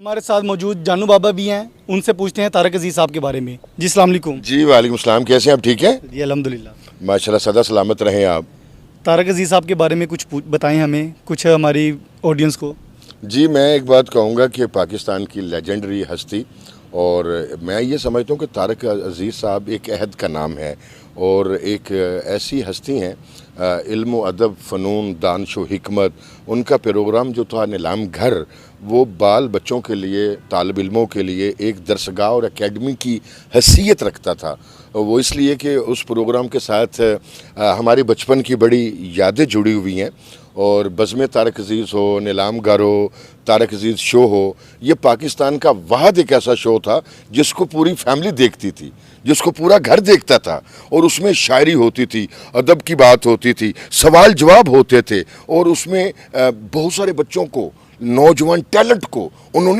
ہمارے ساتھ موجود جانو بابا بھی ہیں، ان سے پوچھتے ہیں طارق عزیز صاحب کے بارے میں۔ جی السلام علیکم۔ جی وعلیکم السلام، کیسے ہیں آپ؟ ٹھیک ہیں جی الحمدللہ۔ ماشاءاللہ، سدا سلامت رہیں آپ۔ طارق عزیز صاحب کے بارے میں کچھ بتائیں ہمیں، کچھ ہماری آڈینس کو۔ جی میں ایک بات کہوں گا کہ پاکستان کی لیجنڈری ہستی، اور میں یہ سمجھتا ہوں کہ طارق عزیز صاحب ایک عہد کا نام ہے، اور ایک ایسی ہستی ہیں، علم و ادب، فنون، دانش و حکمت۔ ان کا پروگرام جو تھا نیلام گھر، وہ بال بچوں کے لیے، طالب علموں کے لیے ایک درسگاہ اور اکیڈمی کی حیثیت رکھتا تھا۔ وہ اس لیے کہ اس پروگرام کے ساتھ ہماری بچپن کی بڑی یادیں جڑی ہوئی ہیں، اور بزم طارق عزیز ہو، نیلام گھر ہو، طارق عزیز شو ہو، یہ پاکستان کا واحد ایک ایسا شو تھا جس کو پوری فیملی دیکھتی تھی، جس کو پورا گھر دیکھتا تھا، اور اس میں شاعری ہوتی تھی، ادب کی بات ہوتی تھی، سوال جواب ہوتے تھے، اور اس میں بہت سارے بچوں کو، نوجوان ٹیلنٹ کو انہوں نے